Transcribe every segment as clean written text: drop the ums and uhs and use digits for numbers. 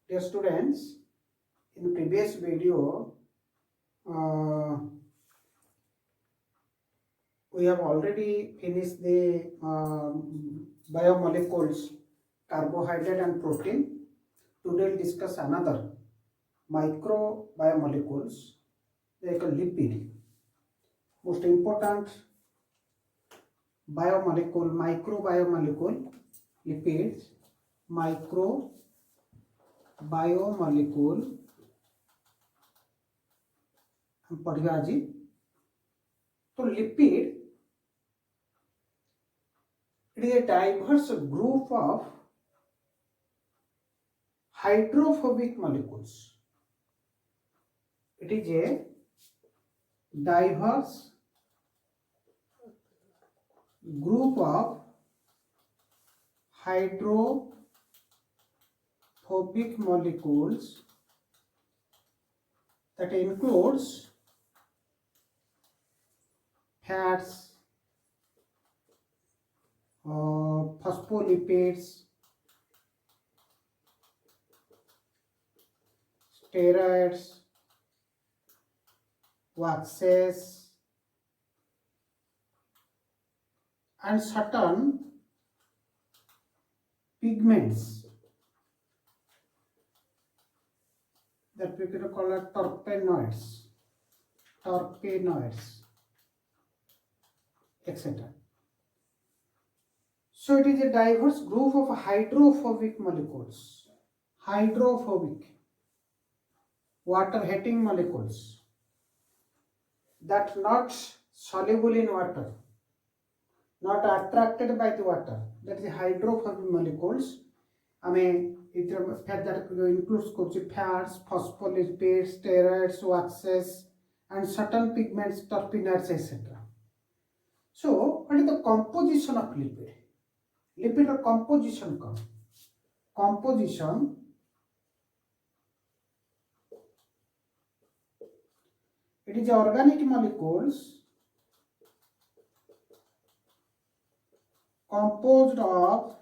Dear students, in previous video, we have already finished the biomolecules, carbohydrate and protein. Today we'll discuss another micro biomolecules like a lipid. Most important biomolecule, micro biomolecule, lipids, micro biomolecule. हम पढ़िया आज तो lipid it is a diverse group of hydrophobic molecules. It is a diverse group of hydrophobic molecules that includes fats, phospholipids, steroids, waxes, and certain pigments that we can call it terpenoids, etc. So it is a diverse group of hydrophobic molecules, water-hating molecules that not soluble in water, not attracted by the water. That is hydrophobic molecules. I mean, that includes fats, phospholipids, steroids, waxes, and certain pigments, terpenoids, etc. So, what is the composition of lipid? Lipid composition comes. Composition it is organic molecules composed of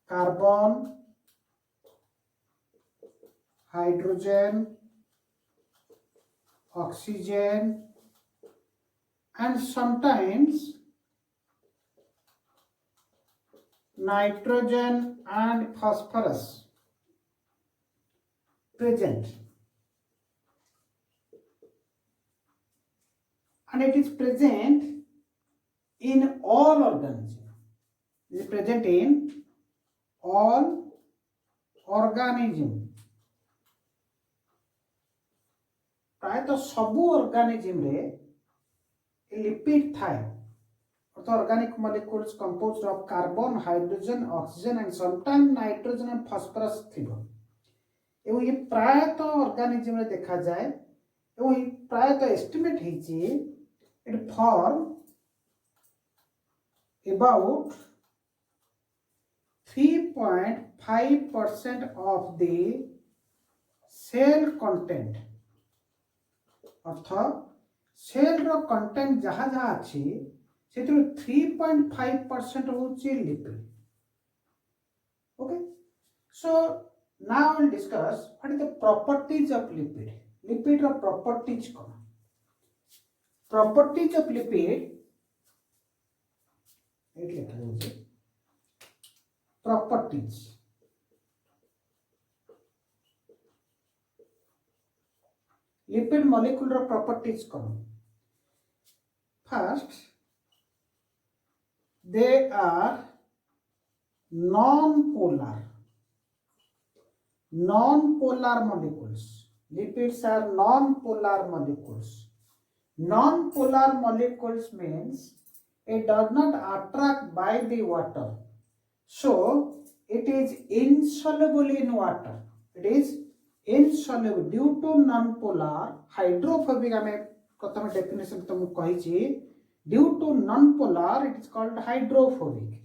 carbon, hydrogen, oxygen, and sometimes nitrogen and phosphorus present, and it is present in all organisms. It is present in all organisms. प्रायतः सबु organism रे lipid थाए अर्थात organic molecules composed of carbon, hydrogen, oxygen and sometimes nitrogen and phosphorus थिबो एवं ये प्रायतः organism रे देखा जाए एवं ये प्रायतः estimate ହେଇଛି it form about 3.5% of the cell content अर्थात सेल रो कंटेंट जहाँ जहाँ अच्छी से तो 3.5% होची lipid. Okay, so now we'll discuss what is the properties of lipid. Lipid रो properties कौन? Properties of lipid एक लिखा है properties. Lipid molecular properties come. First, they are non-polar molecules. Lipids are non-polar molecules. Non-polar molecules means it does not attract by the water. So, it is insoluble in water. It is insoluble due to non-polar hydrophobic. I mean, प्रथम definition तुमको कही due to non-polar it is called hydrophobic.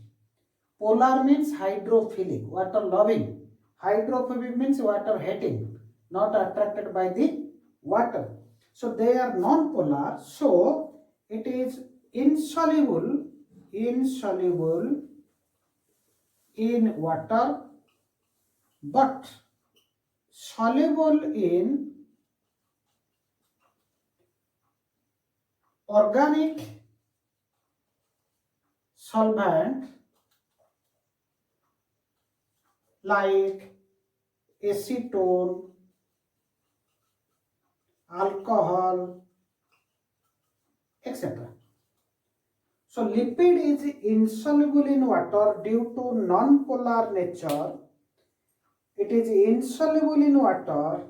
Polar means hydrophilic, water loving. Hydrophobic means water hating, not attracted by the water. So they are non-polar. So it is insoluble in water but soluble in organic solvent like acetone, alcohol, etc. So lipid is insoluble in water due to non-polar nature. It is insoluble in water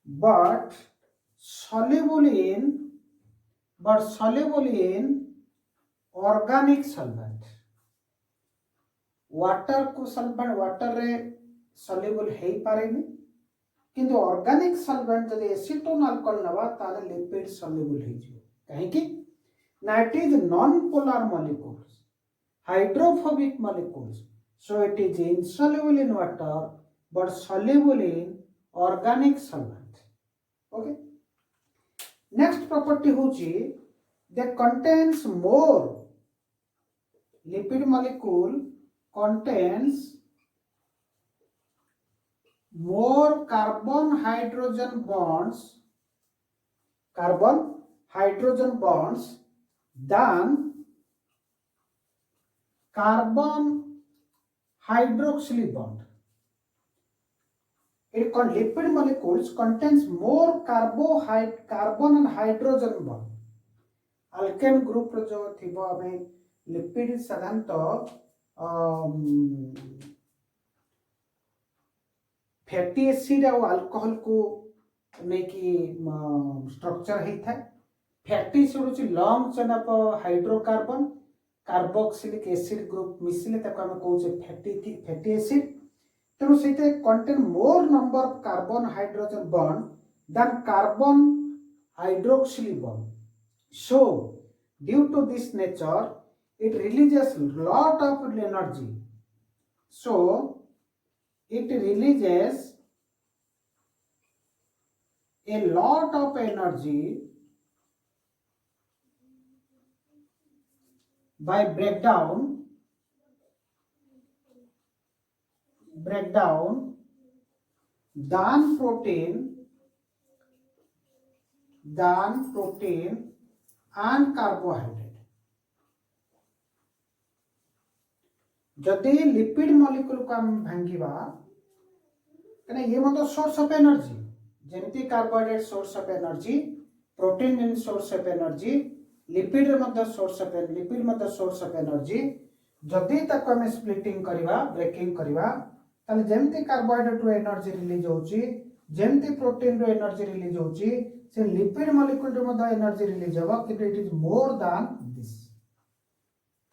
but soluble in organic solvent. Water को sulphate water रे soluble हेई पारेनी किंतु organic sulphate जदि acetone alcohol नबा ताले lipid soluble हे जिवो काहे कि ना it is non polar molecules hydrophobic molecules so it is insoluble in water but soluble in organic solvent. Okay, next property होची that contains more lipid molecule contains more carbon hydrogen bonds than carbon hydroxyl bond. Lipid molecules contains more carbon and hydrogen bond. Alkane group जो थिबो हमें lipid साधारणतः fatty acid और alcohol को नेकी structure होता है. फैटी एसिड होची long chain of hydrocarbon carboxylic acid group मिसिले ताको हम कहूचे फैटी एसिड. तेणु से contain more number of carbon hydrogen bond than carbon hydroxyl bond. So due to this nature it releases lot of energy. So it releases a lot of energy by breakdown than protein and carbohydrate. जदि lipid molecule को हम भांगिबा कने ये मतलब source of energy जेमती carbohydrate source of energy protein इन source of energy lipid मतलब सोर्स ऑफ एनर्जी. जदि ताको हम स्प्लिटिंग करिबा ब्रेकिंग करिबा ताले जेमती कार्बोहाइड्रेट रो एनर्जी रिलीज होची जेमती प्रोटीन रो एनर्जी रिलीज होची से लिपिड मॉलिक्यूल रो मध्य एनर्जी रिलीज होबा किंतु it is more than this.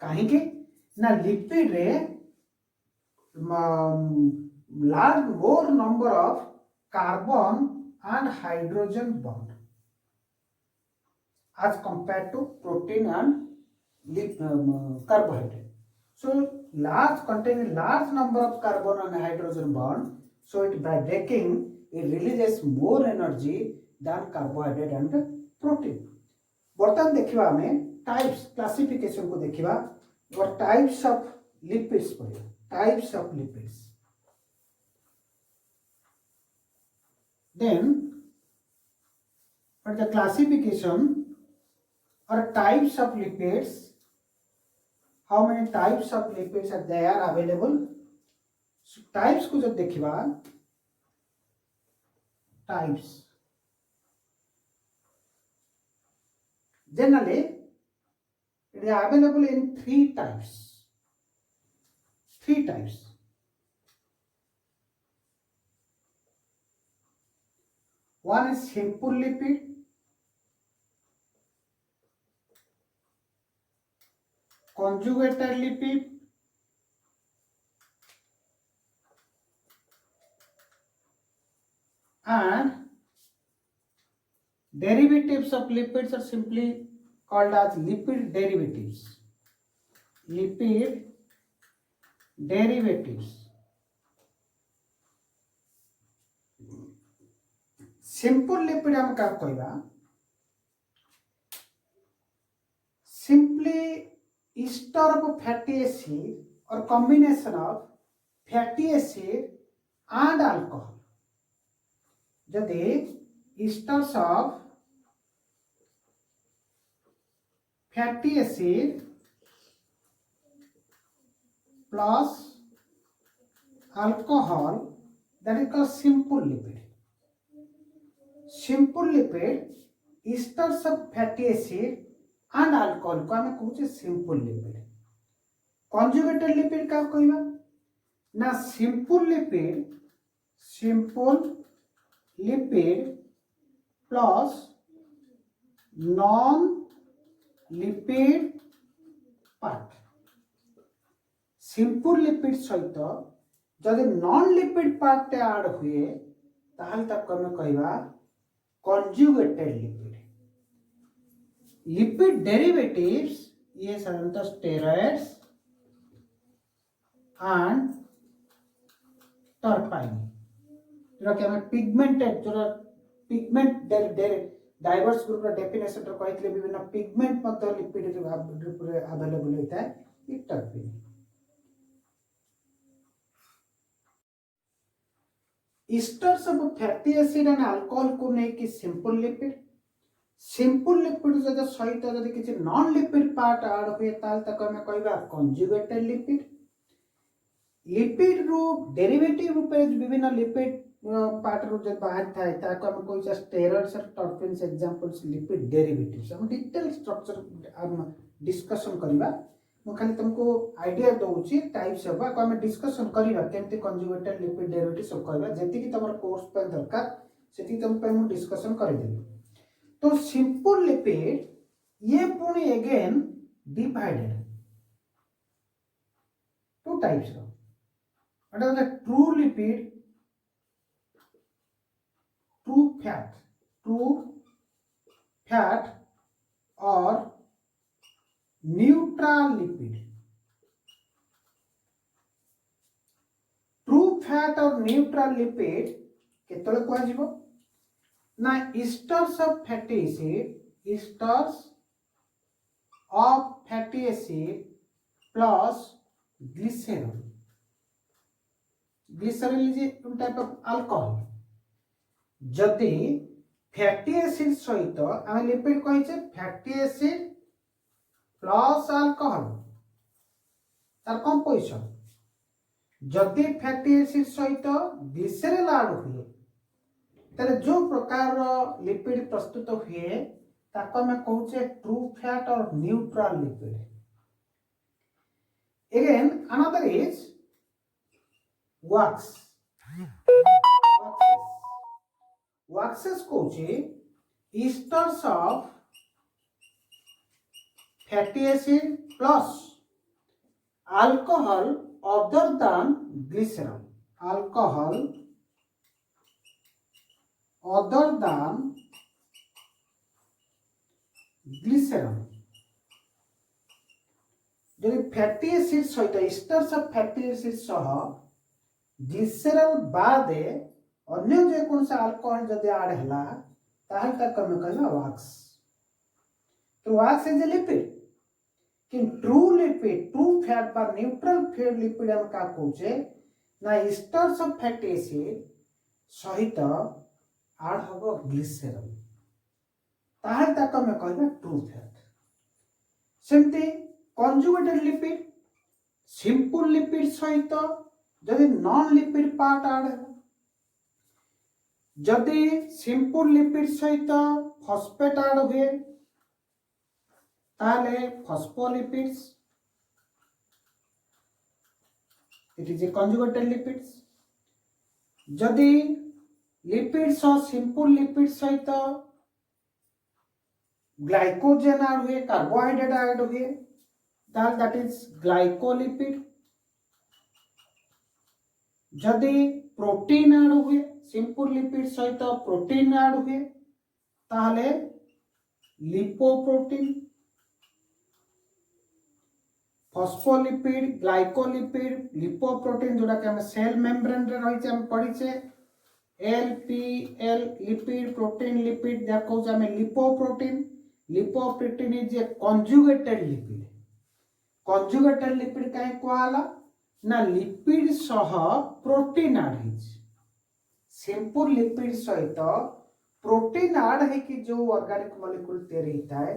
काहे कि ना लिपिड रे large more number of carbon and hydrogen bond as compared to protein and carbohydrate. So containing large number of carbon and hydrogen bond, so it by breaking it releases more energy than carbohydrate and protein. बर्तमान देखिबा हमें types classification को देखिबा और types of lipids पढ़िबा. Types of lipids then for the classification or types of lipids, how many types of lipids are there available. So types को जब देखिबा types generally it is available in three types. One is simple lipid, conjugated lipid, and derivatives of lipids are simply called as lipid derivatives. Simple lipid हम क्या कहबा simply ester of fatty acid और combination of fatty acid and alcohol. जदि esters of fatty acid plus alcohol, that is called simple lipid. Simple lipid, esters of fatty acid and alcohol को आम कहूँ simple lipid. Conjugated lipid क्या कहवा ना simple lipid plus non lipid part. Simple lipid सहित जदि non lipid part add हुए ताहले ताको आम कहवा conjugated lipid. Lipid derivatives ये साधारणतः steroids and टर्पाइन जोरा कि हमें पिगमेंटेड जोरा पिगमेंट डाइवर्स ग्रुप रा डेफिनेशन रो कहितले विभिन्न पिगमेंट मध्य लिपिड रे अवेलेबल होता है ये टर्पिन. Esters of fatty acid and alcohol को नहीं कि simple lipid जब सहित जब किसी non lipid part ऐड हुए ताल तक हमें कहबा conjugated lipid. लिपिड रू डेरिवेटिव रूपे विभिन्न लिपिड पार्ट रू जब बाहर थाए ताको हम कोइ स्टेरॉइड्स और टर्पेन्स एग्जांपल्स लिपिड डेरिवेटिव्स हम डिटेल स्ट्रक्चर हम डिस्कशन करबा. मु खाली तुमको आईडिया दउची टाइप्स हबा को हम डिस्कशन करबा केमति कंजुगेटेड लिपिड डेरिवेटिव्स सब कहबा जेति कि तमर कोर्स पे दरकार सेति तुम पे मु डिस्कशन कर देबी. तो सिंपल लिपिड ये पुणी अगेन डिवाइडेड टू टाइप्स रो. What are the true lipid, true fat or neutral lipid. True fat or neutral lipid केतले को आजिबो ना esters of fatty acid plus glycerol. Glycerol is a type of alcohol. जदि fatty acid सहित आम lipid कही fatty acid plus alcohol तार composition जदि fatty acid सहित glycerol add हुए तारे जो प्रकार लिपिड प्रस्तुत हुए ताको आम कहूचे ट्रू फैट और neutral lipid. Again another is waxes कहूचे esters of fatty acid plus alcohol other than glycerol. जदि फैटी एसिड सहित esters of fatty acid सह ग्लिसरॉल बाद अन्य जे कोन से अल्कोहल जदि ऐड हला ताहल तक हम कहना वैक्स. तो वैक्स इज ए लिपिड कि ट्रू फैट पर न्यूट्रल फैट लिपिड हम का कहूचे ना एस्टर्स ऑफ फैटी एसिड सहित ऐड होबो ग्लिसरॉल ताहल तक हम कहना ट्रू फैट. सेमती कंजुगेटेड लिपिड सिंपल लिपिड सहित जदि नॉन लिपिड पार्ट ऐड है जदि सिंपल लिपिड सहित फॉस्फेट ऐड हुए ताले phospholipids it is a conjugated lipids. जदि लिपिड्स और सिंपल लिपिड सहित ग्लाइकोजेन ऐड हुए कार्बोहाइड्रेट ऐड हुए ताल दैट इज ग्लाइकोलिपिड. जदि प्रोटीन ऐड हुए सिंपल लिपिड सहित प्रोटीन ऐड हुए ताहले लिपोप्रोटीन. फॉस्फोलिपिड ग्लाइकोलिपिड लिपोप्रोटीन जोड़ा कि हम सेल मेम्ब्रेन रे रही हम पढ़ीचे एलपीएल लिपिड प्रोटीन लिपिड देखो हम lipoprotein is a conjugated lipid. Conjugated lipid काहे कहला ना लिपिड सह protein add his simple lipid सहित प्रोटीन ऐड है जो ऑर्गेनिक मॉलिक्यूल तैयारी होता है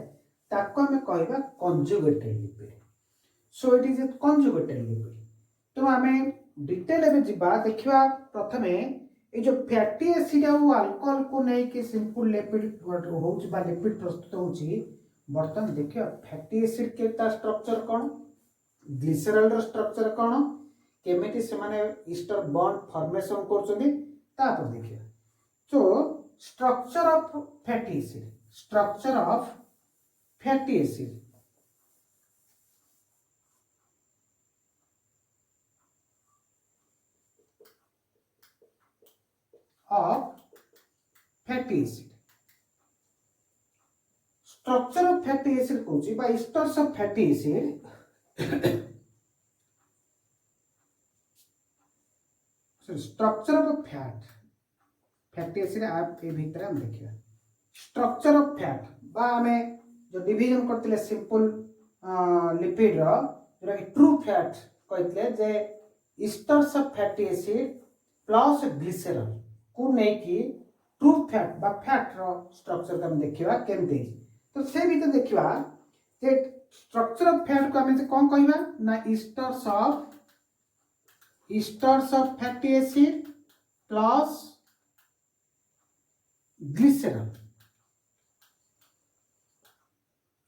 ताको हमें कहबा conjugated lipid. So it is a conjugated lipid. तो हमें डिटेल में जीवा देखिबा प्रथमे ये जो फैटी एसिड और अल्कोहल को नहीं कि सिंपल लिपिड होउछ बा लिपिड प्रस्तुत होउछि। बर्तन देखियो फैटी एसिड के ता स्ट्रक्चर कोन, ग्लिसरॉल रो स्ट्रक्चर कोन, केमिति से माने ईस्टर बॉन्ड फॉर्मेशन करछथि तापर देखियो। तो structure of fatty acid, structure of fatty acid of fatty acid. Structure of fatty acid कहूँ by esters of fatty acid so structure of fatty acid आप ये भीतर हम देखिए structure of fat बा हमें जो डिवीजन करते हैं सिंपल लिपिड रो जो कि ट्रू फैट कहते हैं जे esters of fatty acid plus glycerol को नहीं कि ट्रू फैट बा फैट रो स्ट्रक्चर का हम देखिबा केमते। तो से भी तो देखिबा जे स्ट्रक्चर ऑफ फैट को हमें से कौन कहबा ना esters of fatty acid plus glycerol.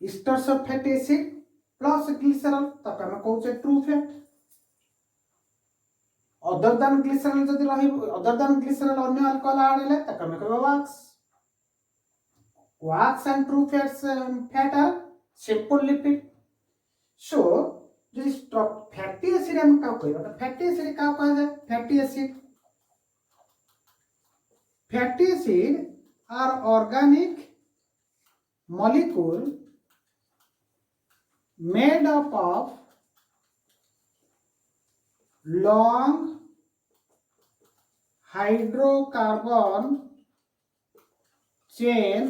Esters of fatty acid plus glycerol तक हमें कहू छै true fat. Other than glycerol जदि रही अदर देन ग्लिसरॉल अन्य अल्कोहल ऐड हेले तक हमें कहबा wax and true fat are simple lipid। so जो फैटी एसिड हम का कहबा तो फैटी एसिड का कहा जाए fatty acid are organic molecule made up of long hydrocarbon chain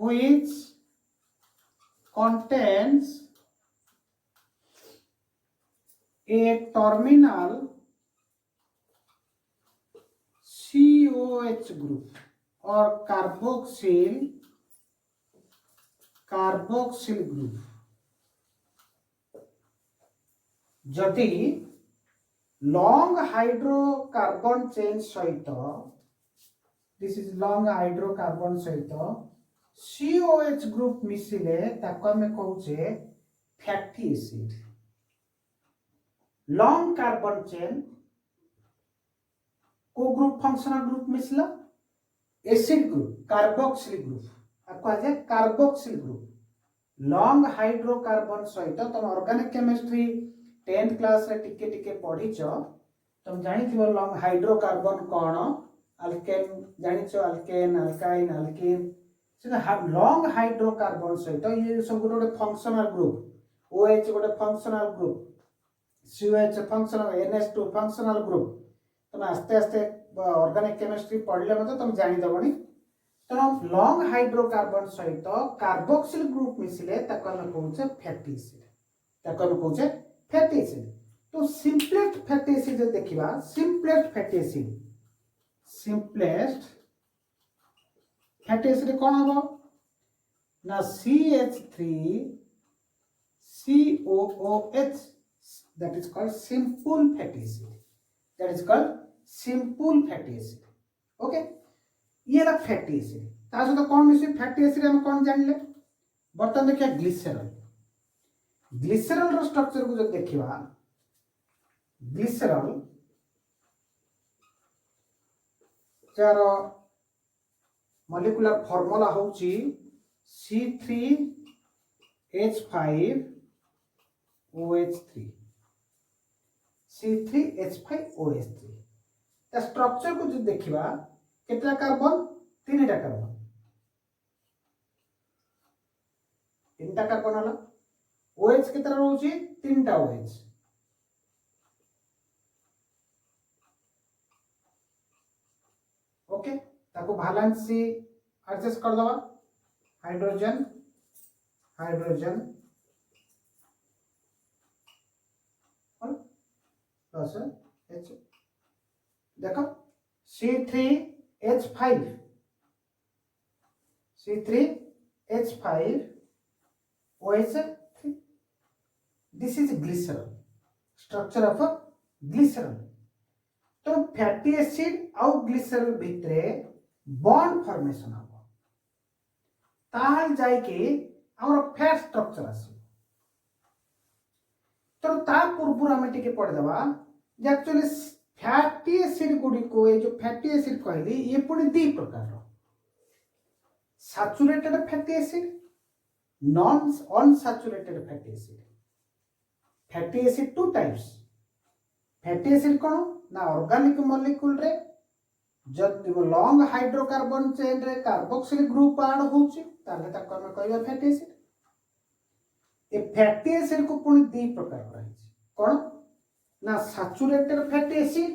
which contains a terminal COH group or carboxyl group। जदि long hydrocarbon chain सहित दिस इज लॉन्ग हाइड्रोकार्बन सहित COH ग्रुप मिसिले ताको हमें कहूचे fatty acid. Long carbon chain को group functional group मिसला acid group carboxyl group आ कहा जाए कार्बोक्सिल ग्रुप। लॉन्ग हाइड्रोकार्बन सहित तुम ऑर्गेनिक केमिस्ट्री 10th क्लास रे टिके टिके पढ़िछ तुम जानि थिबो लॉन्ग हाइड्रोकार्बन कोन अल्केन जानिछ अल्केन अल्काइन अल्कीन से लॉन्ग हाइड्रोकार्बन सहित ये सब गोटे फंक्शनल ग्रुप OH गोटे functional group COH functional NH2 functional group तुम आस्ते आस्ते ऑर्गेनिक केमिस्ट्री पढ़ले मते तुम जानि दबनी। तो लॉन्ग हाइड्रोकार्बन सहित कार्बोक्सिल ग्रुप मिसिले ताको हम कहउछे फैटी एसिड ताको हम कहउछे फैटी एसिड। तो सिंपलेस्ट फैटी एसिड जो देखिबा सिंपलेस्ट फैटी एसिड कौन हबो ना CH3COOH that is called simple fatty acid okay. ये ला फैटी एसिड ता सहित कौन मिसी फैटी एसिड हम कौन जानले। बर्तन देखिया ग्लिसरॉल रो स्ट्रक्चर को जो देखिबा ग्लिसरॉल जार मॉलिक्यूलर फार्मूला होची C3H5OH3 C3H5OH3। ता स्ट्रक्चर को जो देखिबा केतला कार्बन तीनटा कार्बन होला OH केतरा रहउची तीनटा OH ओके। ताको वैलेंसी एडजस्ट कर दवा हाइड्रोजन प्लस H देखो C3H5 C3H5 OH3. This is glycerol, structure of a glycerol. तो फैटी एसिड आउ ग्लिसरल भितरे बॉन्ड फॉर्मेशन हम ताल जाई कि हमर फैट स्ट्रक्चर आसी। तो ता पूर्व हमें टिके पढ़ देबा जे एक्चुअली फैटी एसिड गुडी को ये जो फैटी एसिड कहली ये पुणी दी प्रकार रो saturated fatty acid non unsaturated fatty acid. Fatty acid two types. Fatty acid कौन ना ऑर्गेनिक मॉलिक्यूल रे जब लॉन्ग हाइड्रोकार्बन चेन रे कार्बोक्सिल ग्रुप ऐड होउची ताले ताको हम कहबा फैटी एसिड। ए फैटी एसिड को पुणी दी प्रकार रहिछि कोन ना saturated fatty acid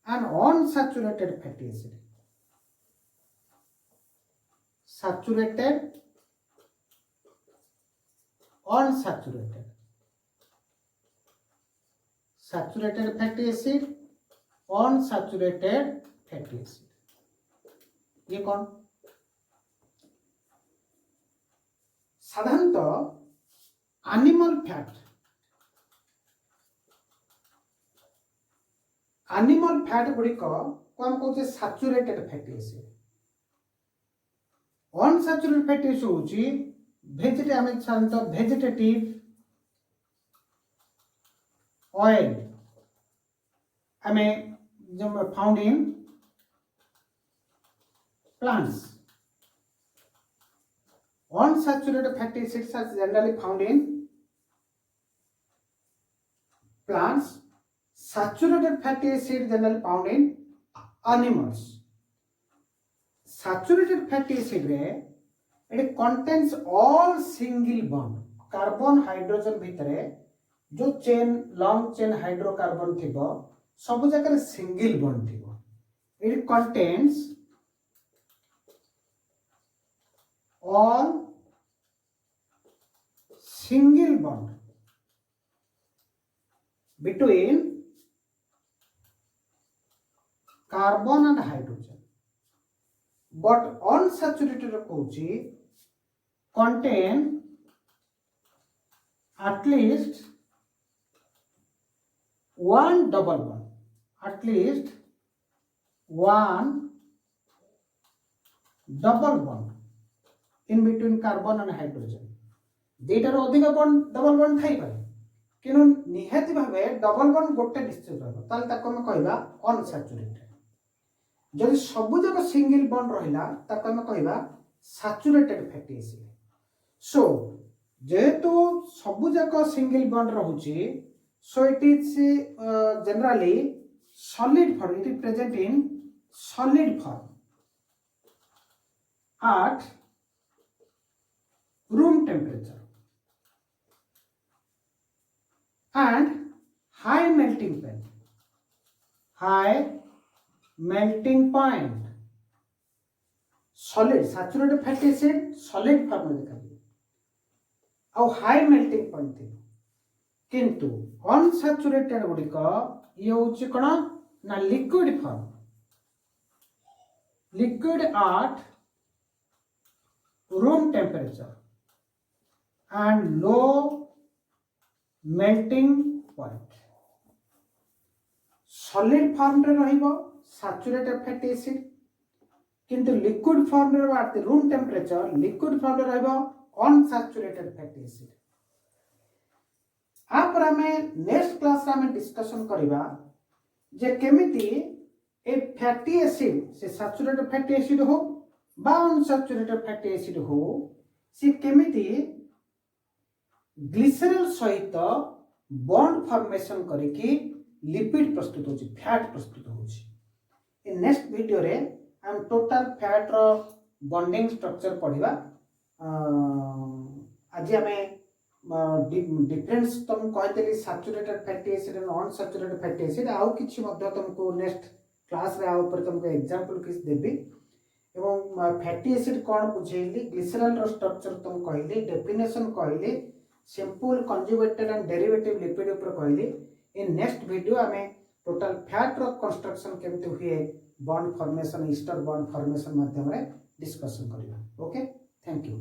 and unsaturated fatty acid. Saturated unsaturated. Saturated fatty acid unsaturated fatty acid. ये कौन साधारणतः एनिमल फैट गुड़िक कौन कहे saturated fatty acid. Unsaturated fatty acid होची vegetative oil found in plants. Unsaturated fatty acids are generally found in plants. Saturated fatty acids generally found in animals. Saturated fatty acid it contains all single bond carbon hydrogen भितरे जो chain long chain hydrocarbon थिबो सब जगह single bond थिबो। It contains all single bond between carbon and hydrogen, but unsaturated Kochi contain at least one double bond, at least one double bond in between carbon and hydrogen। दुईटार अधिक bond double bond Thai पारे किनु निहाती भाबे double bond गोटे निश्चित रहबो ताल ताको हम कहबा अनसैचुरेटेड। जदि सब जक सिंगल बॉन्ड रहिला ताको हम कहबा सैचुरेटेड फैटी एसिड। सो जेहेतु सब जक सिंगल बॉन्ड रहुची so it is generally solid form. It is present in solid form at room temperature and high melting point। solid saturated fatty acid solid form में देखा और हाई मेल्टिंग पॉइंट थी किंतु unsaturated गुड़िक ये होची कोन ना liquid form. Liquid at room temperature and low melting point। solid form रे रहिबो saturated fatty acid किंतु liquid form रे at the room temperature liquid form रे रहिबो unsaturated fatty acid। आपर हमें नेक्स्ट क्लास रे हमें डिस्कशन करिबा जे केमिति ए फैटी एसिड से सैचुरेटेड फैटी एसिड हो बा अनसैचुरेटेड फैटी एसिड हो से केमिति ग्लिसरल सहित बॉन्ड फॉर्मेशन करके लिपिड प्रस्तुत होची फैट प्रस्तुत होची। इन नेक्स्ट वीडियो रे हम टोटल फैट रो बॉन्डिंग स्ट्रक्चर पढ़िबा। आज हमें डिफरेंस तुम कहतेली saturated fatty acid and unsaturated fatty acid आउ किछि मध्ये तुमको नेक्स्ट क्लास रे आ ऊपर तुमको एग्जांपल किछ देबी एवं फैटी एसिड कौन बुझेली ग्लिसरल रो स्ट्रक्चर तुम कहली डेफिनेशन कहली simple conjugated and derivative lipid ऊपर कहली। इन नेक्स्ट वीडियो हमें टोटल फैट रो कंस्ट्रक्शन केमती हुए bond formation ester bond formation माध्यम रे डिस्कशन करिया। Okay, thank you.